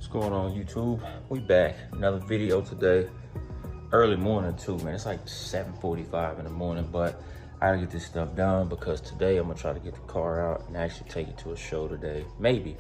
What's going on, YouTube? We back, another video today. Early morning too, man. It's like 7:45 in the morning, but I gotta get this stuff done because today I'm gonna try to get the car out and actually take it to a show today. Maybe.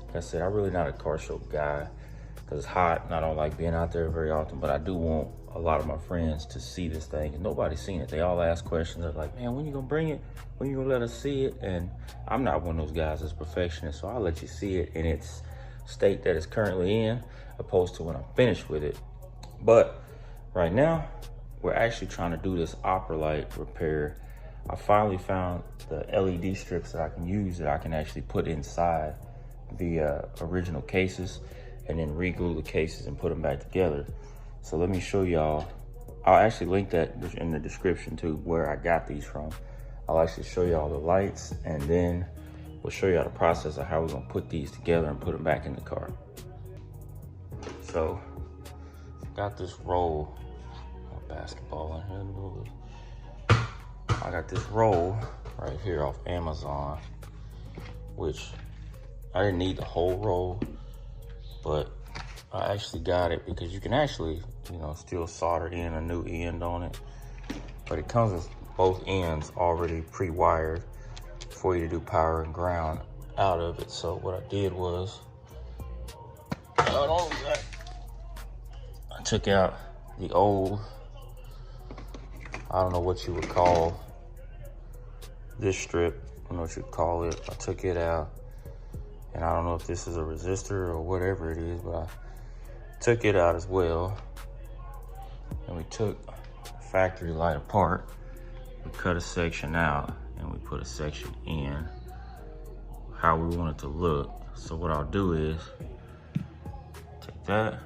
Like I said, I'm really not a car show guy because it's hot and I don't like being out there very often, but I do want a lot of my friends to see this thing, and nobody's seen it. They all ask questions. They're like, man, when you gonna bring it? When you gonna let us see it? And I'm not one of those guys that's perfectionist, so I'll let you see it in its state that it's currently in, opposed to when I'm finished with it. But right now, we're actually trying to do this opera light repair. I finally found the LED strips that I can use that I can actually put inside the original cases and then re-glue the cases and put them back together. So let me show y'all. I'll actually link that in the description too, where I got these from. I'll actually show y'all the lights, and then we'll show y'all the process of how we're gonna put these together and put them back in the car. So, got this roll, basketball in here. I got this roll right here off Amazon, which I didn't need the whole roll, but I actually got it because you can actually, still solder in a new end on it, but it comes with both ends already pre-wired for you to do power and ground out of it. So what I did was, I took out the old, I don't know what you would call this strip, I don't know what you'd call it. I took it out, and I don't know if this is a resistor or whatever it is, but I took it out as well. And we took the factory light apart. We cut a section out and we put a section in how we want it to look. So what I'll do is take that,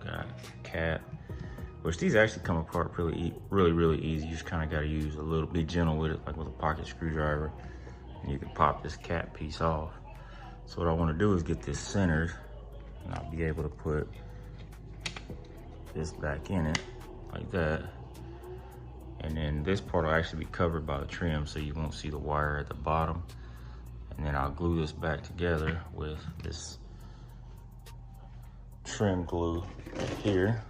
got a cap, which these actually come apart really easy. You just kind of got to use a little, be gentle with it, like with a pocket screwdriver, and you can pop this cap piece off. So what I want to do is get this centered, and I'll be able to put this back in it like that. And then this part will actually be covered by the trim, so you won't see the wire at the bottom. And then I'll glue this back together with this trim glue here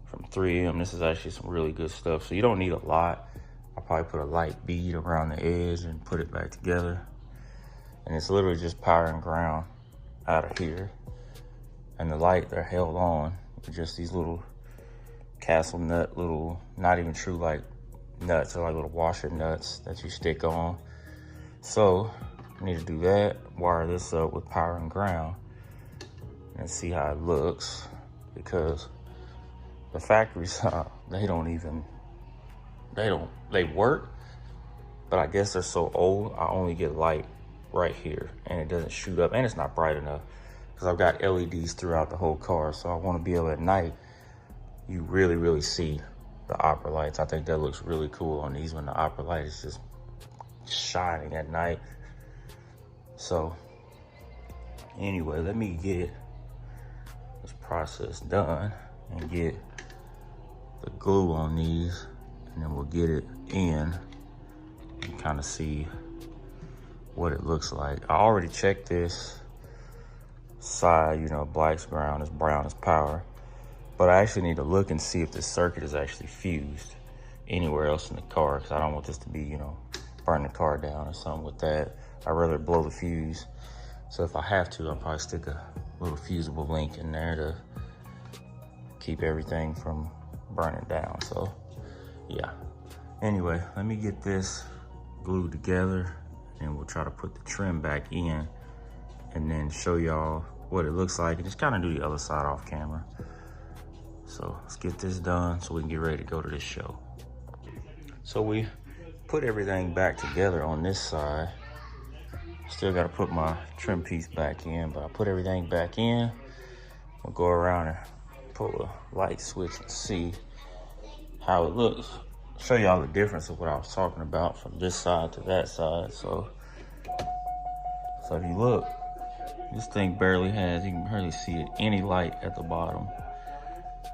from 3M. This is actually some really good stuff, so you don't need a lot. I'll probably put a light bead around the edge and put it back together. And it's literally just power and ground out of here. And the light, they're held on with just these little castle nut, little, not even true like nuts, they're like little washer nuts that you stick on. So I need to do that, wire this up with power and ground, and see how it looks, because the factories, they work, but I guess they're so old, I only get light right here, and it doesn't shoot up, and it's not bright enough, because I've got LEDs throughout the whole car. So I want to be able at night, you really see the opera lights. I think that looks really cool on these when the opera light is just shining at night. So anyway, let me get this process done and get the glue on these, and then we'll get it in and kind of see what it looks like. I already checked this side, black's ground, is brown is power. But I actually need to look and see if this circuit is actually fused anywhere else in the car, because I don't want this to be, burn the car down or something with that. I'd rather blow the fuse. So if I have to, I'll probably stick a little fusible link in there to keep everything from burning down. So yeah. Anyway, let me get this glued together, and we'll try to put the trim back in and then show y'all what it looks like, and just kind of do the other side off camera. So let's get this done so we can get ready to go to this show. So we put everything back together on this side. Still got to put my trim piece back in, but I put everything back in. We'll go around and pull a light switch and see how it looks. Show y'all the difference of what I was talking about from this side to that side. So if you look, this thing barely has, you can hardly see any light at the bottom,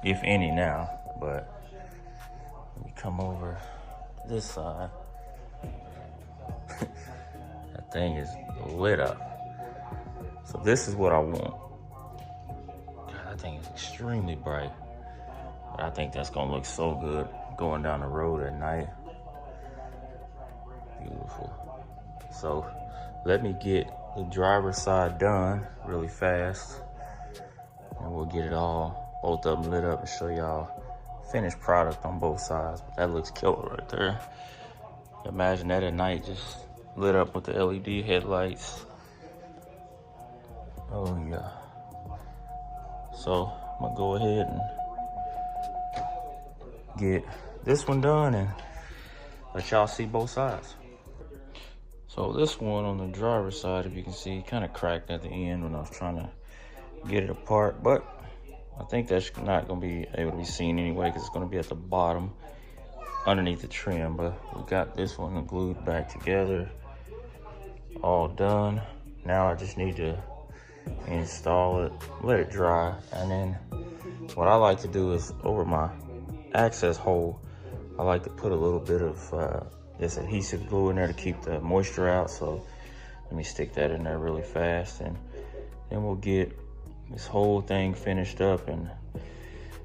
if any now. But when you come over this side, that thing is lit up. So this is what I want. God, that thing is extremely bright. But I think that's gonna look so good going down the road at night. Beautiful. So let me get the driver's side done really fast, and we'll get it all, both of them lit up, and show y'all finished product on both sides. But that looks killer right there. Imagine that at night, just lit up with the LED headlights. Oh yeah. So I'm gonna go ahead and get this one done and let y'all see both sides. So this one on the driver's side, if you can see, kind of cracked at the end when I was trying to get it apart, but I think that's not gonna be able to be seen anyway, because it's gonna be at the bottom underneath the trim. But we got this one glued back together, all done. Now I just need to install it, let it dry, and then what I like to do is over my access hole, I like to put a little bit of this adhesive glue in there to keep the moisture out. So let me stick that in there really fast, and then we'll get this whole thing finished up and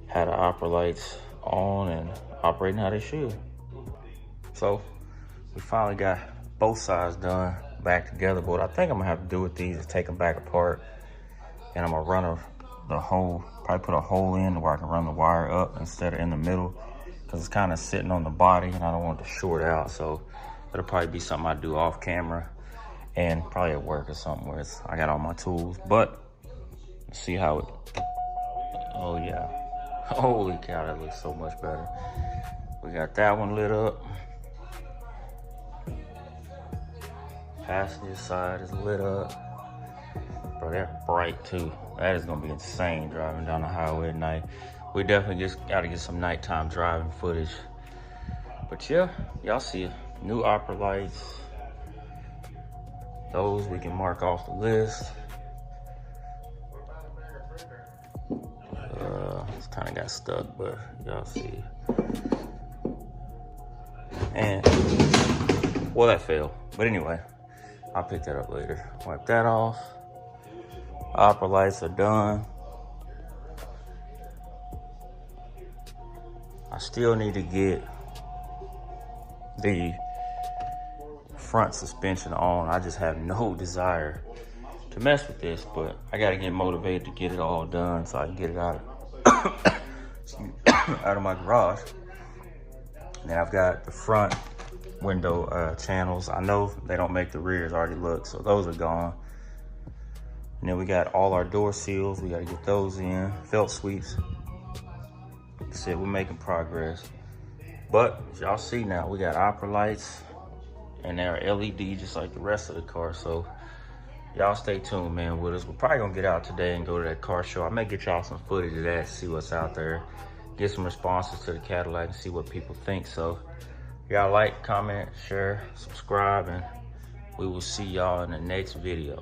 have the opera lights on and operating how they should. So we finally got both sides done back together. But what I think I'm gonna have to do with these is take them back apart, and I'm gonna run the hole, probably put a hole in where I can run the wire up instead of in the middle, because it's kind of sitting on the body and I don't want it to short out. So it'll probably be something I do off camera and probably at work or something where I got all my tools. But let's see how it, oh yeah, holy cow, that looks so much better. We got that one lit up. Passenger side is lit up. Bro, they're bright too. That is gonna be insane driving down the highway at night. We definitely just gotta get some nighttime driving footage. But yeah, y'all see new opera lights. Those we can mark off the list. It's kind of got stuck, but y'all see. And, well, that failed. But anyway, I'll pick that up later. Wipe that off. Opera lights are done. I still need to get the front suspension on. I just have no desire to mess with this, but I gotta get motivated to get it all done so I can get it out out of my garage. And then I've got the front window channels. I know they don't make the rears already look, so those are gone. And then we got all our door seals. We gotta get those in. Felt sweeps. Like I said, we're making progress. But as y'all see now, we got opera lights and they're LED just like the rest of the car. So y'all stay tuned, man, with us. We're probably gonna get out today and go to that car show. I may get y'all some footage of that, see what's out there, get some responses to the Cadillac and see what people think. So y'all like, comment, share, subscribe, and we will see y'all in the next video.